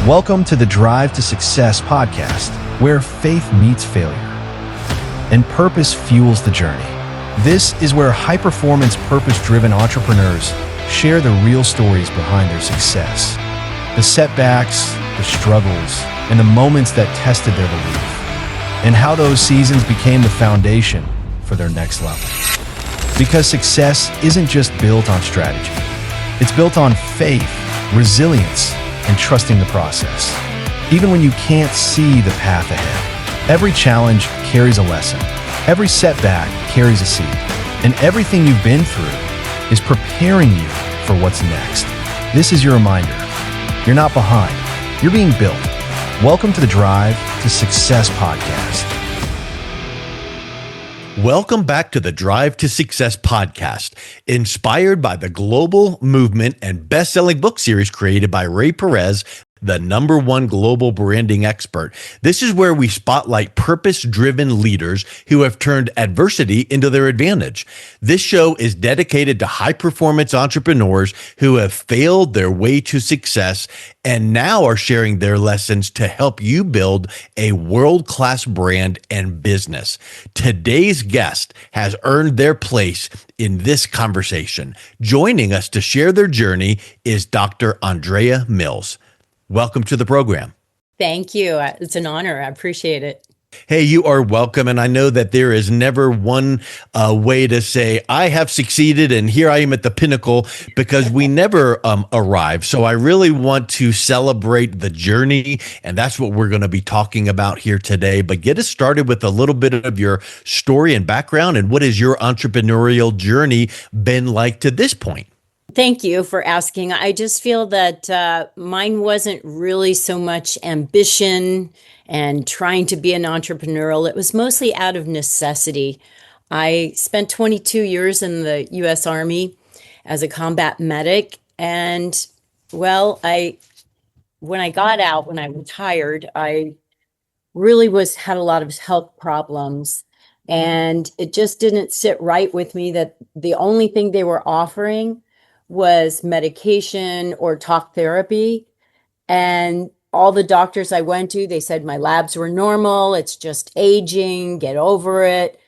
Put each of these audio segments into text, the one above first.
Welcome to the Drive to Success podcast, where faith meets failure and purpose fuels the journey. This is where high-performance, purpose-driven entrepreneurs share the real stories behind their success, the setbacks, the struggles, and the moments that tested their belief, and how those seasons became the foundation for their next level. Because success isn't just built on strategy. It's built on faith, resilience, and trusting the process. Even when you can't see the path ahead, every challenge carries a lesson. Every setback carries a seed. And everything you've been through is preparing you for what's next. This is your reminder. You're not behind. You're being built. Welcome to the Drive to Success podcast. Welcome back to the Drive to Success podcast, inspired by the global movement and best-selling book series created by Ray Perez, the #1 global branding expert. This is where we spotlight purpose-driven leaders who have turned adversity into their advantage. This show is dedicated to high-performance entrepreneurs who have failed their way to success and now are sharing their lessons to help you build a world-class brand and business. Today's guest has earned their place in this conversation. Joining us to share their journey is Dr. Andrea Mills. Welcome to the program. Thank you. It's an honor. I appreciate it. Hey, you are welcome. And I know that there is never one way to say, I have succeeded and here I am at the pinnacle, because we never arrive. So I really want to celebrate the journey. And that's what we're going to be talking about here today. But get us started with a little bit of your story and background. And what has your entrepreneurial journey been like to this point? Thank you for asking. I just feel that mine wasn't really so much ambition and trying to be an entrepreneurial. It was mostly out of necessity. I spent 22 years in the U.S. Army as a combat medic. And when I got out, when I retired, I really had a lot of health problems. And it just didn't sit right with me that the only thing they were offering was medication or talk therapy. And all the doctors I went to, they said my labs were normal. It's just aging, get over it.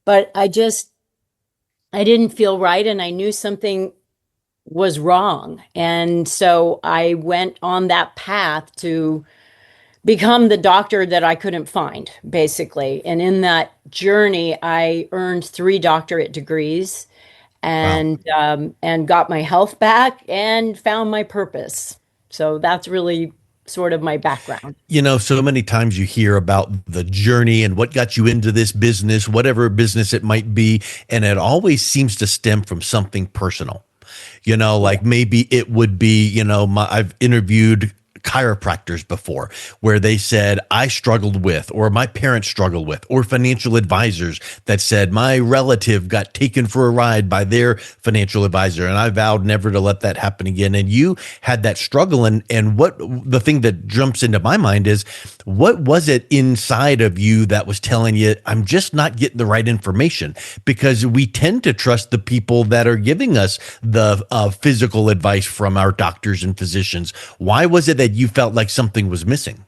But I didn't feel right. And I knew something was wrong. And so I went on that path to become the doctor that I couldn't find, basically. And in that journey, I earned 3 doctorate degrees. And got my health back and found my purpose. So that's really sort of my background. You know, so many times you hear about the journey and what got you into this business, whatever business it might be, and it always seems to stem from something personal. You know, like maybe it would be, I've interviewed chiropractors before where they said, I struggled with, or my parents struggled with, or financial advisors that said my relative got taken for a ride by their financial advisor. And I vowed never to let that happen again. And you had that struggle. And what the thing that jumps into my mind is, what was it inside of you that was telling you, I'm just not getting the right information? Because we tend to trust the people that are giving us the physical advice from our doctors and physicians. Why was it that you felt like something was missing?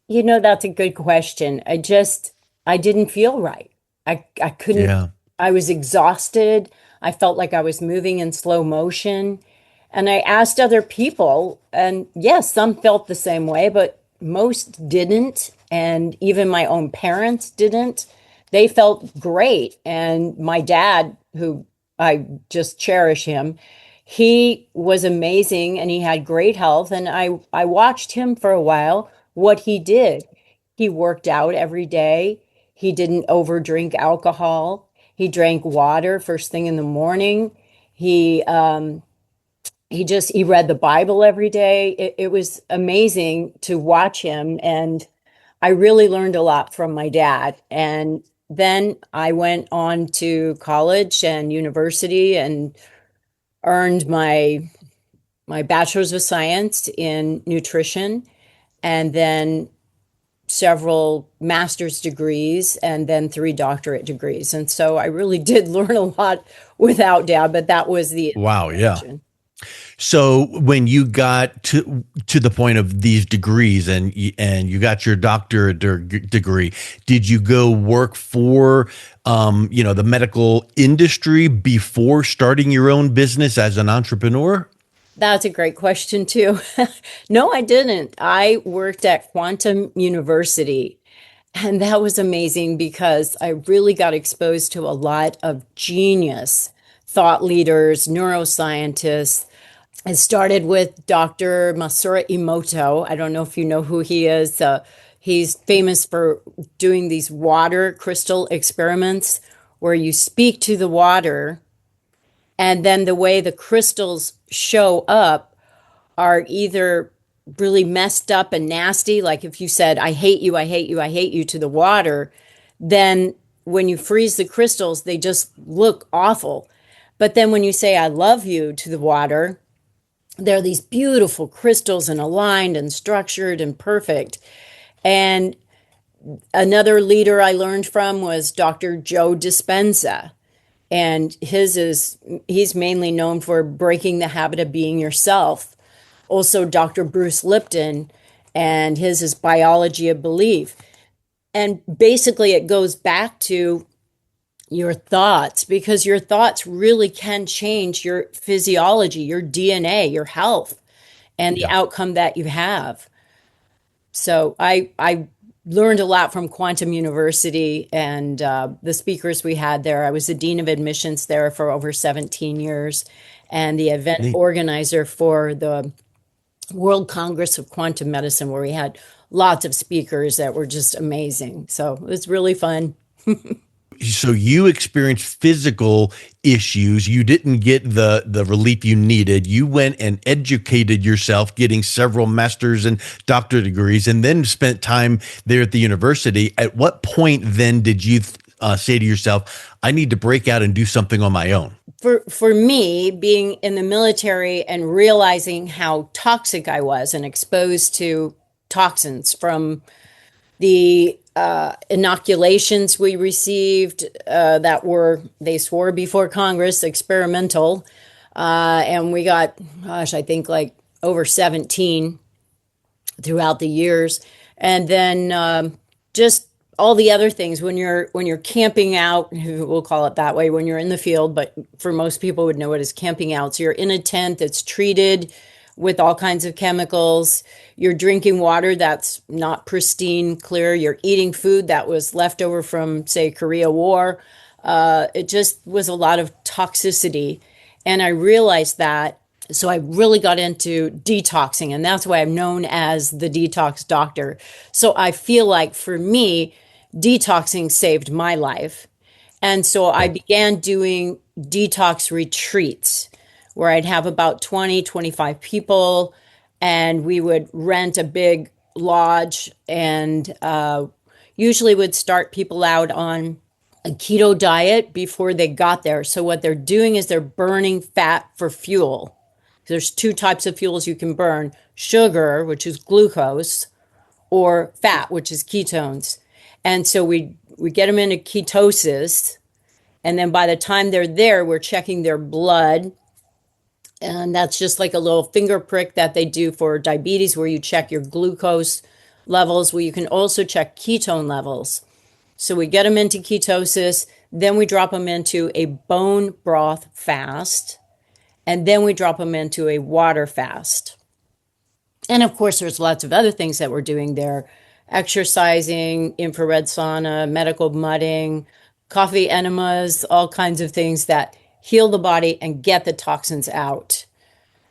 That's a good question. I didn't feel right. I couldn't, Yeah. I was exhausted. I felt like I was moving in slow motion. And I asked other people, and yes, some felt the same way, but most didn't. And even my own parents didn't. They felt great. And my dad, who I just cherish him, he was amazing and he had great health. And I watched him for a while, what he did. He worked out every day. He didn't overdrink alcohol. He drank water first thing in the morning. He read the Bible every day. It was amazing to watch him. And I really learned a lot from my dad. And then I went on to college and university and earned my bachelor's of science in nutrition, and then several master's degrees, and then 3 doctorate degrees. And so I really did learn a lot without Dad, but that was the Wow. Yeah. So when you got to the point of these degrees and you got your doctorate degree, did you go work for the medical industry before starting your own business as an entrepreneur? That's a great question, too. No, I didn't. I worked at Quantum University, and that was amazing because I really got exposed to a lot of genius thought leaders, neuroscientists. It started with Dr. Masaru Emoto. I don't know if you know who he is. He's famous for doing these water crystal experiments where you speak to the water, and then the way the crystals show up are either really messed up and nasty. Like if you said, I hate you, I hate you, I hate you to the water, then when you freeze the crystals, they just look awful. But then when you say, I love you to the water, they're these beautiful crystals and aligned and structured and perfect. And another leader I learned from was Dr. Joe Dispenza. And he's mainly known for breaking the habit of being yourself. Also, Dr. Bruce Lipton, and his is Biology of Belief. And basically, it goes back to your thoughts, because your thoughts really can change your physiology, your DNA, your health, and the Yeah. outcome that you have. So I learned a lot from Quantum University and the speakers we had there. I was the dean of admissions there for over 17 years and the event Neat. organizer for the World Congress of Quantum Medicine, where we had lots of speakers that were just amazing. So it was really fun. So you experienced physical issues. You didn't get the relief you needed. You went and educated yourself, getting several master's and doctorate degrees, and then spent time there at the university. At what point then did you say to yourself, I need to break out and do something on my own? For me, being in the military and realizing how toxic I was and exposed to toxins from the inoculations we received that were, they swore before Congress, experimental. And we got, gosh, I think like over 17 throughout the years. And then just all the other things when you're camping out, we'll call it that way, when you're in the field, but for most people would know it as camping out. So you're in a tent that's treated with all kinds of chemicals. You're drinking water that's not pristine, clear. You're eating food that was left over from, say, Korea War. It just was a lot of toxicity. And I realized that. So I really got into detoxing, and that's why I'm known as the Detox Doctor. So I feel like for me, detoxing saved my life. And so I began doing detox retreats where I'd have about 20, 25 people, and we would rent a big lodge and usually would start people out on a keto diet before they got there. So what they're doing is they're burning fat for fuel. There's two types of fuels you can burn: sugar, which is glucose, or fat, which is ketones. And so we get them into ketosis, and then by the time they're there, we're checking their blood. And that's just like a little finger prick that they do for diabetes, where you check your glucose levels, where you can also check ketone levels. So we get them into ketosis, then we drop them into a bone broth fast, and then we drop them into a water fast. And of course, there's lots of other things that we're doing there: exercising, infrared sauna, medical mudding, coffee enemas, all kinds of things that heal the body and get the toxins out.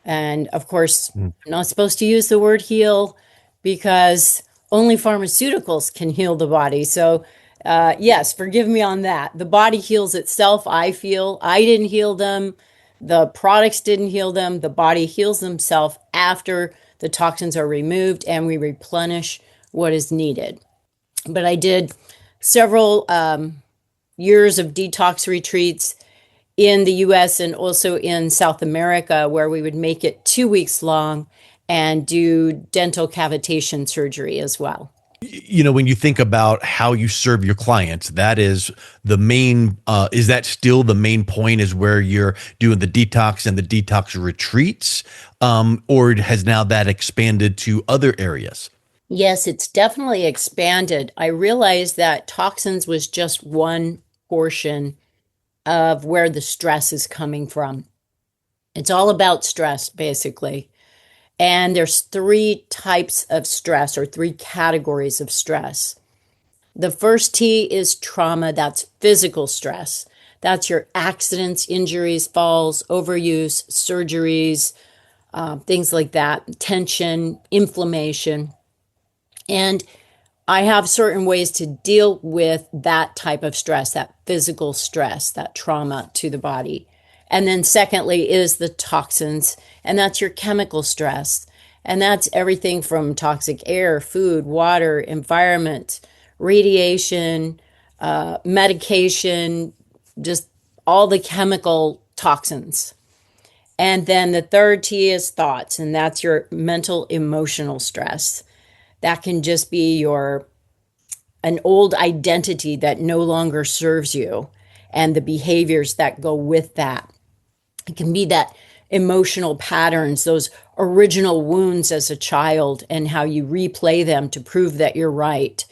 And of course, I'm not supposed to use the word heal because only pharmaceuticals can heal the body. So, yes, forgive me on that. The body heals itself, I feel. I didn't heal them. The products didn't heal them. The body heals themselves after the toxins are removed and we replenish what is needed. But I did several years of detox retreats in the US and also in South America, where we would make it 2 weeks long and do dental cavitation surgery as well. When you think about how you serve your clients, that is the main, is that still the main point, is where you're doing the detox and the detox retreats? Or has now that expanded to other areas? Yes, it's definitely expanded. I realized that toxins was just one portion of where the stress is coming from. It's all about stress, basically. And there's three types of stress, or three categories of stress. The first T is trauma. That's physical stress. That's your accidents, injuries, falls, overuse, surgeries, things like that, tension, inflammation. And I have certain ways to deal with that type of stress, that physical stress, that trauma to the body. And then secondly is the toxins, and that's your chemical stress. And that's everything from toxic air, food, water, environment, radiation, medication, just all the chemical toxins. And then the third T is thoughts, and that's your mental emotional stress. That can just be an old identity that no longer serves you, and the behaviors that go with that. It can be that emotional patterns, those original wounds as a child, and how you replay them to prove that you're right.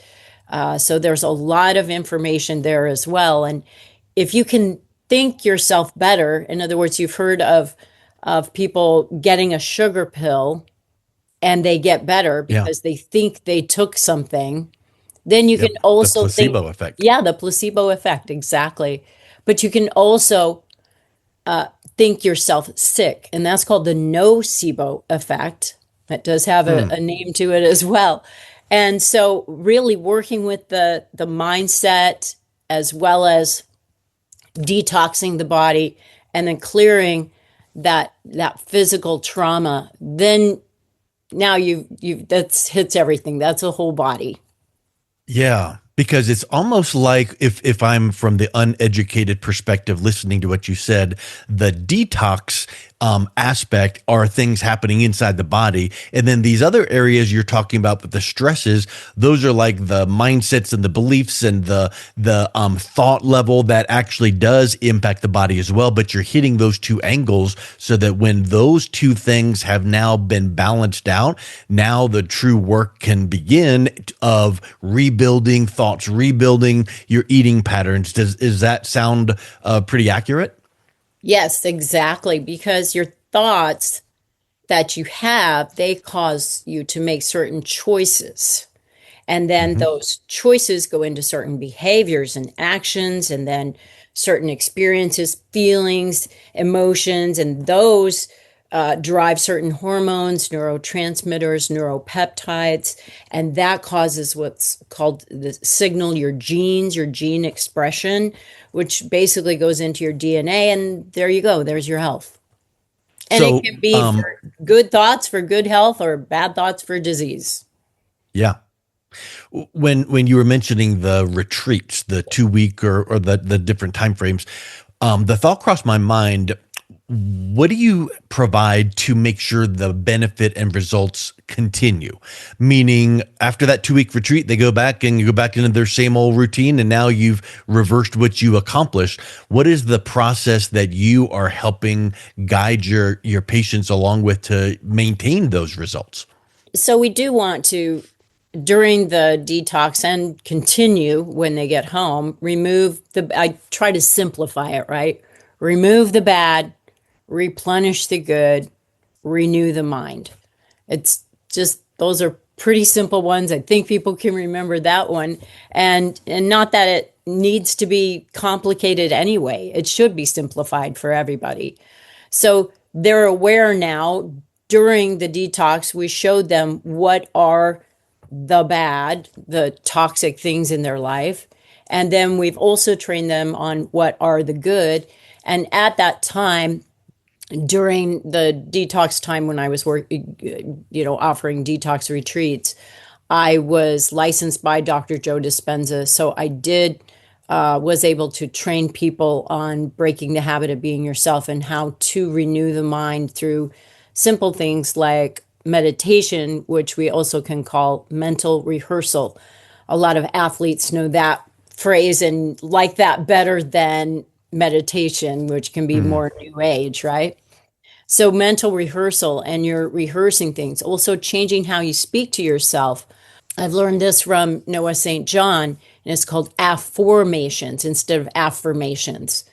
So there's a lot of information there as well. And if you can think yourself better, in other words, you've heard of people getting a sugar pill and they get better Yeah. because they think they took something. Then you Yep. can The also think, placebo effect. yeah, the placebo effect, exactly. But you can also think yourself sick, and that's called the nocebo effect. That does have a name to it as well. And so, really working with the mindset, as well as detoxing the body, and then clearing that physical trauma, then now you that's hits everything. That's a whole body. Yeah, because it's almost like, if I'm from the uneducated perspective, listening to what you said, the detox aspect are things happening inside the body, and then these other areas you're talking about, but the stresses, those are like the mindsets and the beliefs and the thought level that actually does impact the body as well. But you're hitting those two angles, so that when those two things have now been balanced out, now the true work can begin of rebuilding thoughts, rebuilding your eating patterns. Does that sound pretty accurate? Yes, exactly. Because your thoughts that you have, they cause you to make certain choices. And then Hmm. those choices go into certain behaviors and actions, and then certain experiences, feelings, emotions, and those drive certain hormones, neurotransmitters, neuropeptides, and that causes what's called the signal, your genes, your gene expression, which basically goes into your DNA, and there you go, there's your health. And it So, can be for good thoughts for good health, or bad thoughts for disease. yeah. When you were mentioning the retreats, the 2 week, or the different time frames, the thought crossed my mind. What do you provide to make sure the benefit and results continue? Meaning, after that 2 week retreat, they go back and you go back into their same old routine, and now you've reversed what you accomplished. What is the process that you are helping guide your patients along with to maintain those results? So we do want to, during the detox and continue when they get home, I try to simplify it, right? Remove the bad, replenish the good, renew the mind. It's just, those are pretty simple ones. I think people can remember that one. And not that it needs to be complicated anyway. It should be simplified for everybody. So they're aware now. During the detox, we showed them what are the bad, the toxic things in their life. And then we've also trained them on what are the good. And at that time, during the detox time when I was working, offering detox retreats, I was licensed by Dr. Joe Dispenza. So I was able to train people on breaking the habit of being yourself, and how to renew the mind through simple things like meditation, which we also can call mental rehearsal. A lot of athletes know that phrase and like that better than meditation, which can be more new age, right? So mental rehearsal, and you're rehearsing things, also changing how you speak to yourself. I've learned this from Noah St. John, and it's called affirmations instead of affirmations.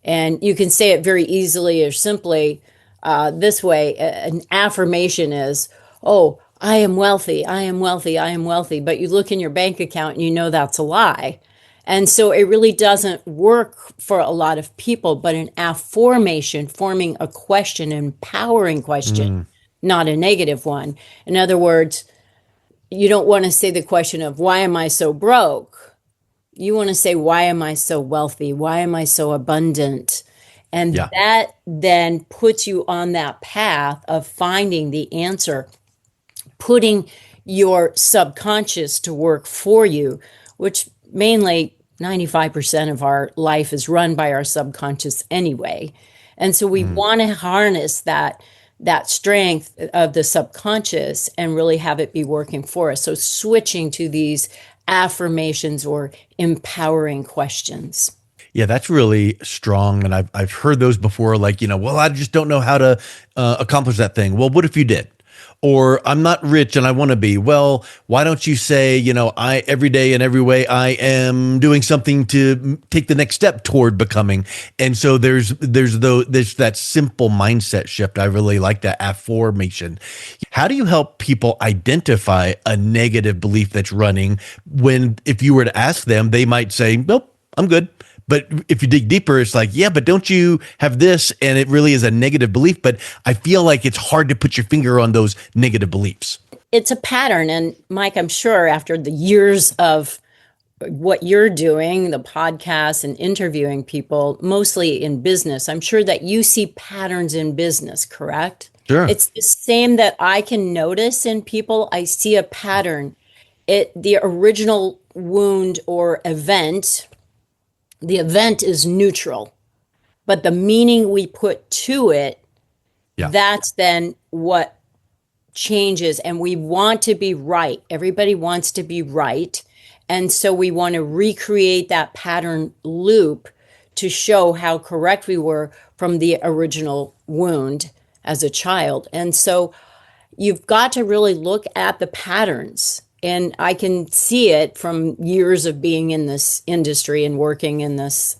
And you can say it very easily or simply this way. An affirmation is, oh, I am wealthy, I am wealthy, I am wealthy. But you look in your bank account and you know that's a lie. And so it really doesn't work for a lot of people. But an affirmation, forming a question, an empowering question, not a negative one. In other words, you don't want to say the question of, why am I so broke? You want to say, why am I so wealthy? Why am I so abundant? And Yeah. that then puts you on that path of finding the answer, putting your subconscious to work for you, which mainly 95% of our life is run by our subconscious anyway. And so we want to harness that strength of the subconscious and really have it be working for us. So switching to these affirmations or empowering questions. Yeah, that's really strong. And I've heard those before, like, well, I just don't know how to accomplish that thing. Well, what if you did? Or I'm not rich and I want to be. Well, why don't you say, I every day in every way I am doing something to take the next step toward becoming. And so there's that simple mindset shift. I really like that affirmation. How do you help people identify a negative belief that's running when, if you were to ask them, they might say, nope, I'm good. But if you dig deeper, it's like, yeah, but don't you have this? And it really is a negative belief. But I feel like it's hard to put your finger on those negative beliefs. It's a pattern. And Mike, I'm sure after the years of what you're doing, the podcast and interviewing people, mostly in business, I'm sure that you see patterns in business, correct? Sure. It's the same that I can notice in people. I see a pattern. The original wound or event, the event is neutral, but the meaning we put to it, that's then what changes. And we want to be right. Everybody wants to be right. And so we want to recreate that pattern loop to show how correct we were from the original wound as a child. And so you've got to really look at the patterns. And I can see it from years of being in this industry and working in this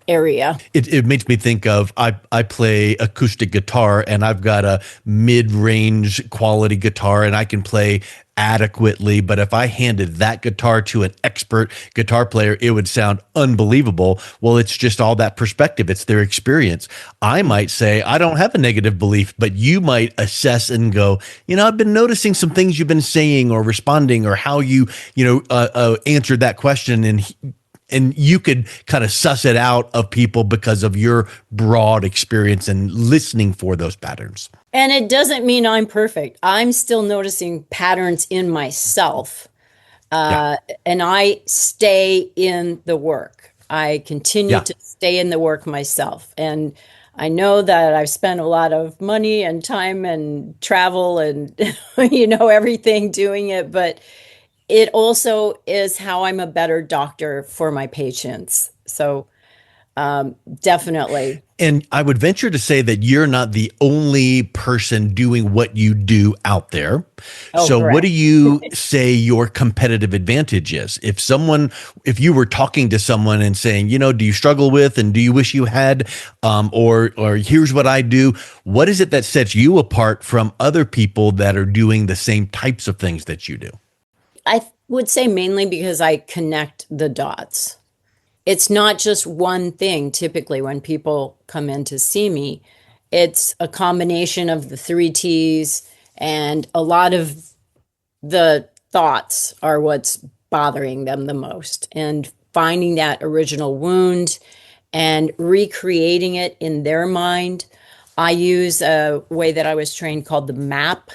area. It makes me think of, I play acoustic guitar, and I've got a mid-range quality guitar, and I can play adequately. But if I handed that guitar to an expert guitar player, it would sound unbelievable. Well, it's just all that perspective. It's their experience. I might say, I don't have a negative belief, but you might assess and go, I've been noticing some things you've been saying or responding, or how you answered that question. And you could kind of suss it out of people because of your broad experience and listening for those patterns. And it doesn't mean I'm perfect. I'm still noticing patterns in myself. And I stay in the work. I continue to stay in the work myself. And I know that I've spent a lot of money and time and travel and, everything doing it. But it also is how I'm a better doctor for my patients. So definitely. And I would venture to say that you're not the only person doing what you do out there. So correct. What do you say your competitive advantage is? If you were talking to someone and saying, do you struggle with, and do you wish you had, or here's what I do, what is it that sets you apart from other people that are doing the same types of things that you do? I would say mainly because I connect the dots. It's not just one thing. Typically, when people come in to see me, it's a combination of the 3 T's, and a lot of the thoughts are what's bothering them the most. And finding that original wound and recreating it in their mind. I use a way that I was trained called the MAP.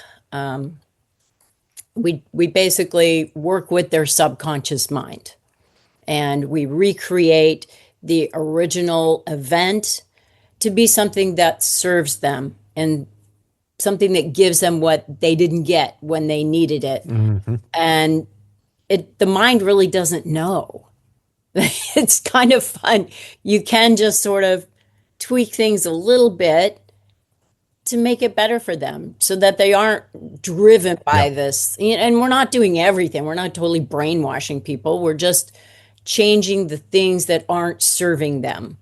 We basically work with their subconscious mind, and we recreate the original event to be something that serves them and something that gives them what they didn't get when they needed it. Hmm. And the mind really doesn't know. It's kind of fun. You can just sort of tweak things a little bit to make it better for them so that they aren't driven Yeah. by this. And we're not doing everything. We're not totally brainwashing people. We're just changing the things that aren't serving them.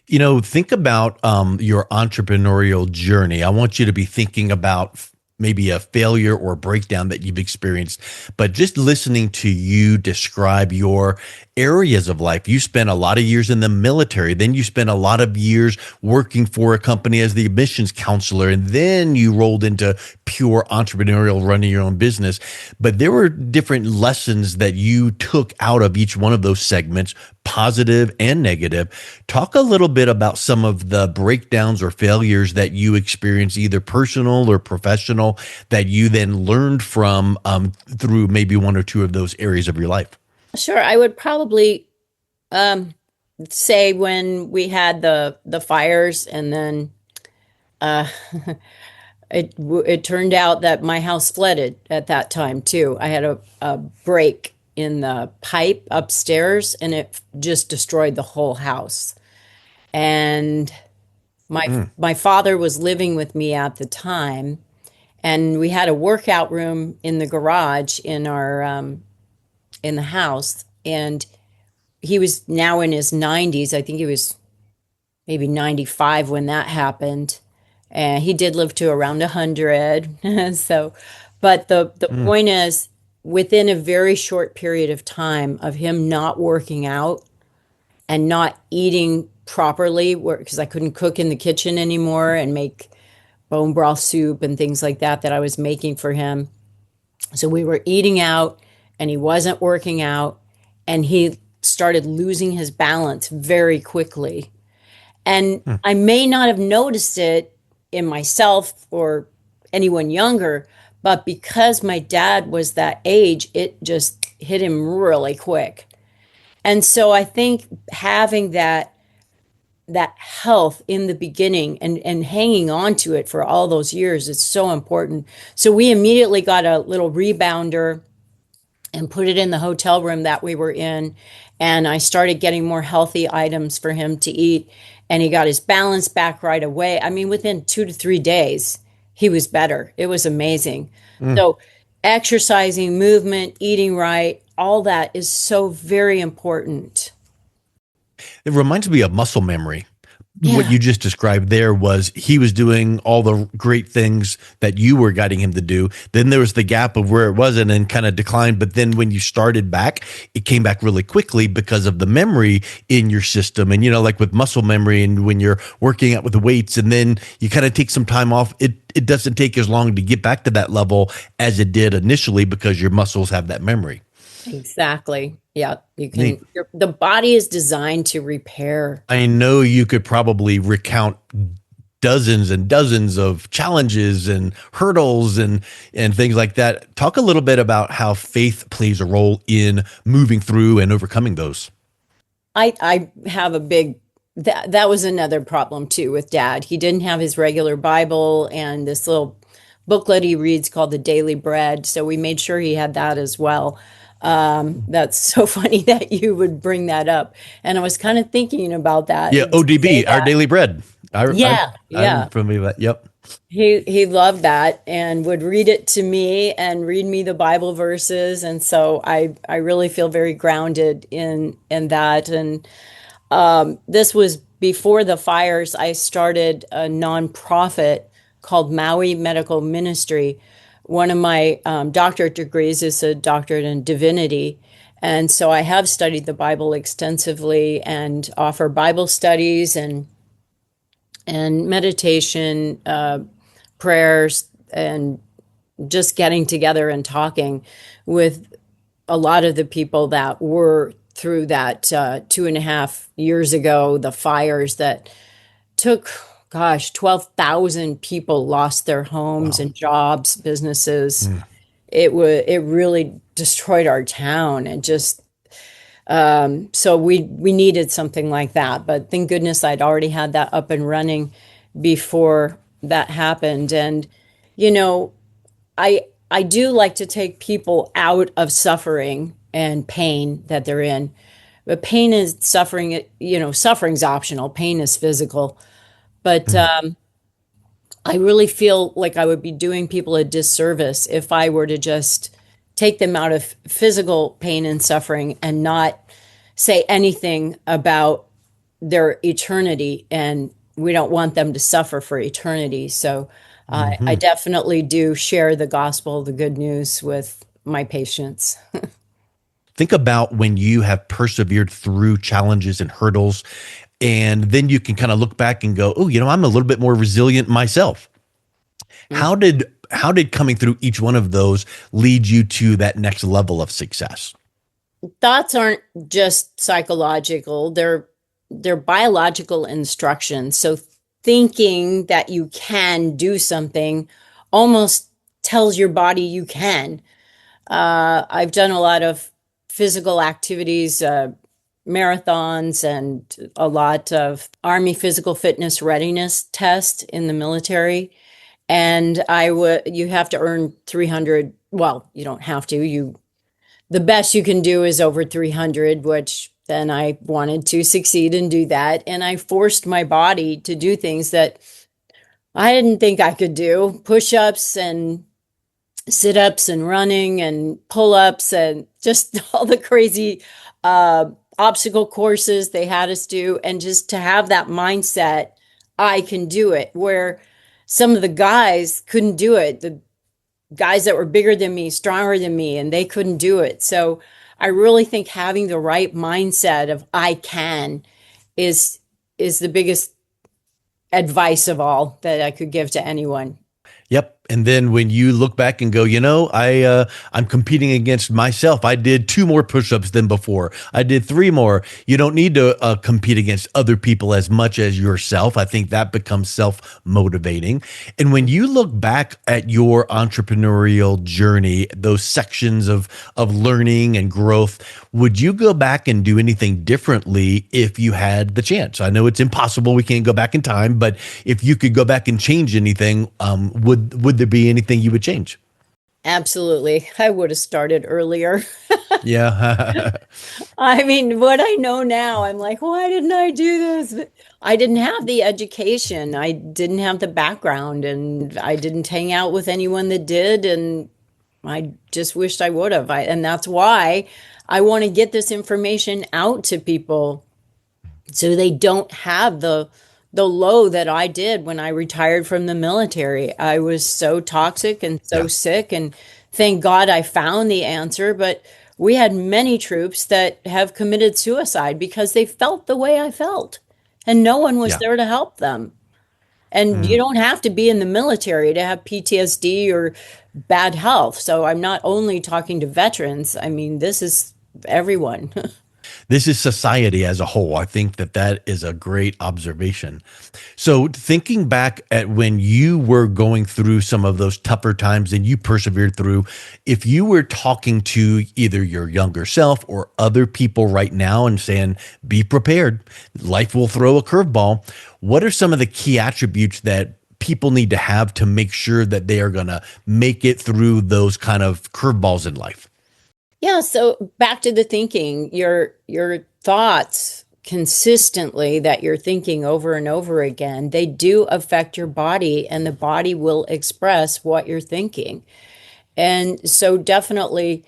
Think about your entrepreneurial journey. I want you to be thinking about maybe a failure or breakdown that you've experienced, but just listening to you describe your areas of life. You spent a lot of years in the military, then you spent a lot of years working for a company as the admissions counselor, and then you rolled into pure entrepreneurial, running your own business. But there were different lessons that you took out of each one of those segments, positive and negative. Talk a little bit about some of the breakdowns or failures that you experienced, either personal or professional, that you then learned from through maybe one or two of those areas of your life. Sure, I would probably say when we had the fires, and then uh, it turned out that my house flooded at that time too. I had a break in the pipe upstairs, and it just destroyed the whole house. And my father was living with me at the time, and we had a workout room in the garage in our in the house, and he was now in his 90s. I think he was maybe 95 when that happened. And he did live to around 100. So, but the point is, within a very short period of time of him not working out and not eating properly, because I couldn't cook in the kitchen anymore and make bone broth soup and things like that I was making for him. So we were eating out, and he wasn't working out, and he started losing his balance very quickly. And I may not have noticed it in myself or anyone younger, but because my dad was that age, it just hit him really quick. And so I think having that health in the beginning and hanging on to it for all those years is so important. So we immediately got a little rebounder and put it in the hotel room that we were in. And I started getting more healthy items for him to eat. And he got his balance back right away. I mean, within 2 to 3 days, he was better. It was amazing. So exercising, movement, eating right, all that is so very important. It reminds me of muscle memory. What Yeah. you just described there was he was doing all the great things that you were guiding him to do. Then there was the gap of where it wasn't and kind of declined. But then when you started back, it came back really quickly because of the memory in your system. And, like with muscle memory and when you're working out with the weights and then you kind of take some time off, it doesn't take as long to get back to that level as it did initially because your muscles have that memory. Exactly. Yeah. You Neat. can, the body is designed to repair. I know you could probably recount dozens and dozens of challenges and hurdles and things like that. Talk a little bit about how faith plays a role in moving through and overcoming those. I have a big that was another problem too with dad. He didn't have his regular Bible and this little booklet he reads called the Daily Bread. So we made sure he had that as well. That's so funny that you would bring that up. And I was kind of thinking about that. Yeah, ODB, our daily bread. Yeah, I'm familiar with that. Yep. He loved that and would read it to me and read me the Bible verses. And so I really feel very grounded in that. And this was before the fires. I started a nonprofit called Maui Medical Ministry. One of my doctorate degrees is a doctorate in divinity. And so I have studied the Bible extensively and offer Bible studies and meditation, prayers, and just getting together and talking with a lot of the people that were through that 2.5 years ago, the fires that took, 12,000 people lost their homes and jobs, businesses. It really destroyed our town, and just so we needed something like that. But thank goodness I'd already had that up and running before that happened. And you know, I do like to take people out of suffering and pain that they're in. But pain is suffering, suffering's optional. Pain is physical. But Mm. I really feel like I would be doing people a disservice if I were to just take them out of physical pain and suffering and not say anything about their eternity. And we don't want them to suffer for eternity. So I Mhm. definitely do share the gospel, the good news with my patients. Think about when you have persevered through challenges and hurdles, and then you can kind of look back and go, "Oh, I'm a little bit more resilient myself." How did coming through each one of those lead you to that next level of success? Thoughts aren't just psychological, they're biological instructions. So thinking that you can do something almost tells your body you can. I've done a lot of physical activities, marathons, and a lot of Army physical fitness readiness test in the military. And you have to earn 300. Well, you don't have to. The best you can do is over 300, which then I wanted to succeed and do that. And I forced my body to do things that I didn't think I could do, push ups and sit ups and running and pull ups and just all the crazy obstacle courses they had us do. And just to have that mindset, I can do it, where some of the guys couldn't do it. The guys that were bigger than me, stronger than me, and they couldn't do it. So I really think having the right mindset of I can is the biggest advice of all that I could give to anyone. Yep. And then when you look back and go, I'm competing against myself. I did 2 more push-ups than before. I did 3 more. You don't need to compete against other people as much as yourself. I think that becomes self-motivating. And when you look back at your entrepreneurial journey, those sections of learning and growth, would you go back and do anything differently if you had the chance? I know it's impossible. We can't go back in time, but if you could go back and change anything, would there be anything you would change? Absolutely. I would have started earlier. Yeah. I mean, what I know now, I'm like, why didn't I do this? But I didn't have the education. I didn't have the background, and I didn't hang out with anyone that did. And I just wished I would have. And that's why I want to get this information out to people so they don't have the low that I did when I retired from the military. I was so toxic and so Yeah. sick, and thank God I found the answer. But we had many troops that have committed suicide because they felt the way I felt, and no one was Yeah. there to help them. And you Mm. don't have to be in the military to have PTSD or bad health. So I'm not only talking to veterans, I mean, this is everyone. This is society as a whole. I think that is a great observation. So, thinking back at when you were going through some of those tougher times and you persevered through, if you were talking to either your younger self or other people right now and saying, be prepared, life will throw a curveball, what are some of the key attributes that people need to have to make sure that they are going to make it through those kind of curveballs in life? Yeah, so back to the thinking, your thoughts consistently that you're thinking over and over again, they do affect your body, and the body will express what you're thinking. And so definitely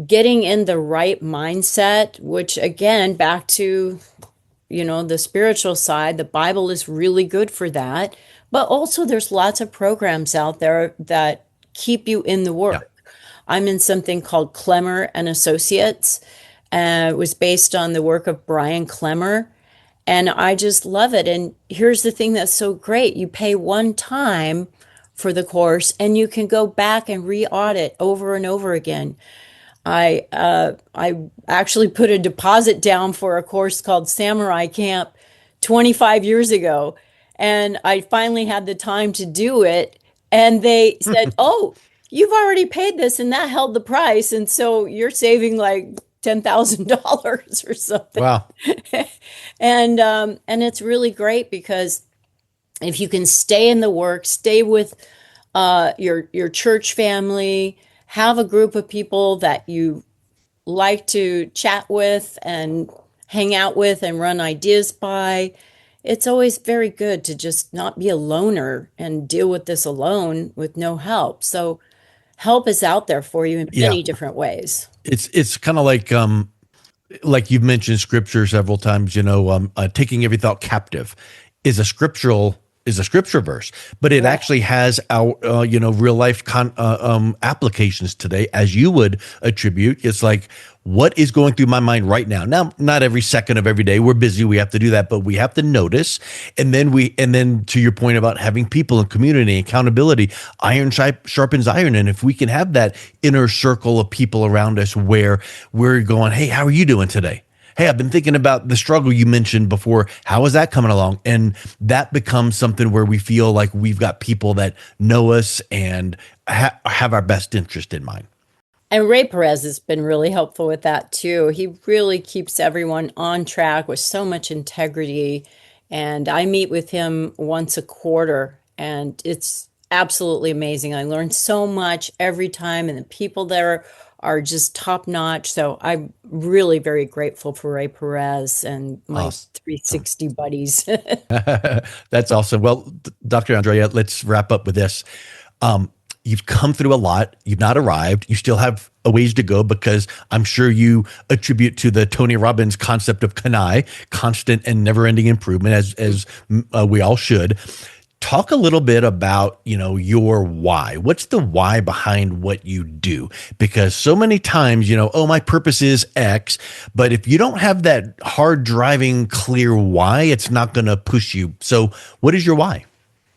getting in the right mindset, which again, back to, the spiritual side, the Bible is really good for that. But also there's lots of programs out there that keep you in the Yeah. work. I'm in something called Clemmer and Associates. It was based on the work of Brian Clemmer, and I just love it. And here's the thing that's so great: you pay one time for the course, and you can go back and re-audit over and over again. I actually put a deposit down for a course called Samurai Camp 25 years ago, and I finally had the time to do it. And they said, "Oh, you've already paid this, and that held the price, and so you're saving like $10,000 or something." Wow. And it's really great because if you can stay in the work, stay with your church family, have a group of people that you like to chat with and hang out with and run ideas by. It's always very good to just not be a loner and deal with this alone with no help. So help is out there for you in Yeah. many different ways. It's kind of like you've mentioned scripture several times, taking every thought captive is a scripture verse, but it Right. actually has our, real life applications today, as you would attribute. It's like, what is going through my mind right now? Now, not every second of every day. We're busy. We have to do that, but we have to notice. And then to your point about having people and community, accountability, iron sharpens iron. And if we can have that inner circle of people around us where we're going, hey, how are you doing today? Hey, I've been thinking about the struggle you mentioned before. How is that coming along? And that becomes something where we feel like we've got people that know us and have our best interest in mind. And Ray Perez has been really helpful with that too. He really keeps everyone on track with so much integrity. And I meet with him once a quarter, and it's absolutely amazing. I learn so much every time, and the people there are just top notch. So I'm really very grateful for Ray Perez and my Awesome. 360 buddies. That's awesome. Well, Dr. Andrea, let's wrap up with this. You've come through a lot. You've not arrived. You still have a ways to go, because I'm sure you attribute to the Tony Robbins concept of CANI, constant and never-ending improvement, as we all should. Talk a little bit about, your why. What's the why behind what you do? Because so many times, oh, my purpose is X, but if you don't have that hard driving, clear why, it's not going to push you. So what is your why?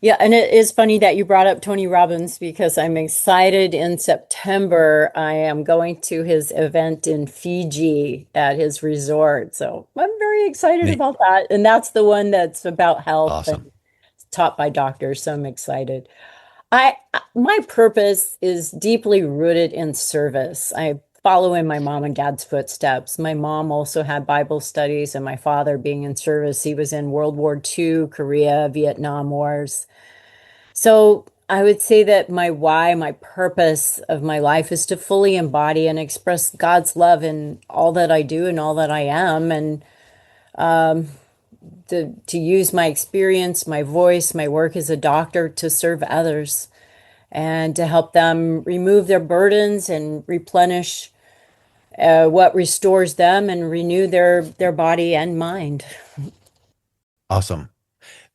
Yeah, and it is funny that you brought up Tony Robbins, because I'm excited. In September, I am going to his event in Fiji at his resort. So I'm very excited Neat. about that. And that's the one that's about health Awesome. and taught by doctors. So I'm excited. My purpose is deeply rooted in service. I follow in my mom and dad's footsteps. My mom also had Bible studies, and my father being in service. He was in World War II, Korea, Vietnam Wars. So I would say that my why, my purpose of my life is to fully embody and express God's love in all that I do and all that I am, and to use my experience, my voice, my work as a doctor to serve others and to help them remove their burdens and replenish what restores them and renew their body and mind. Awesome.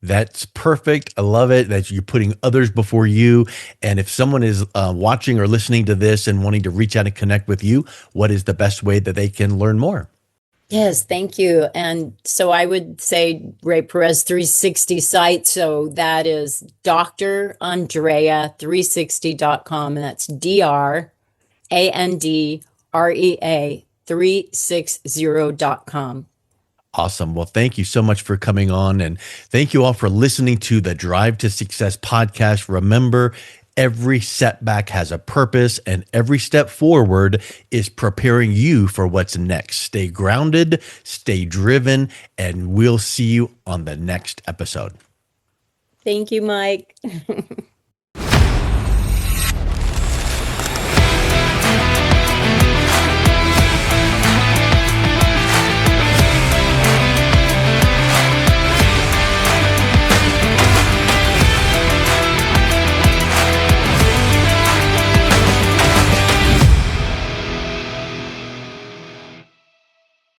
That's perfect. I love it that you're putting others before you. And if someone is watching or listening to this and wanting to reach out and connect with you, what is the best way that they can learn more? Yes, thank you. And so I would say Ray Perez 360 site. So that is Dr. Andrea 360.com. And that's DRANDREA 360.com. Awesome. Well, thank you so much for coming on. And thank you all for listening to the Drive to Success podcast. Remember, every setback has a purpose, and every step forward is preparing you for what's next. Stay grounded, stay driven, and we'll see you on the next episode. Thank you, Mike.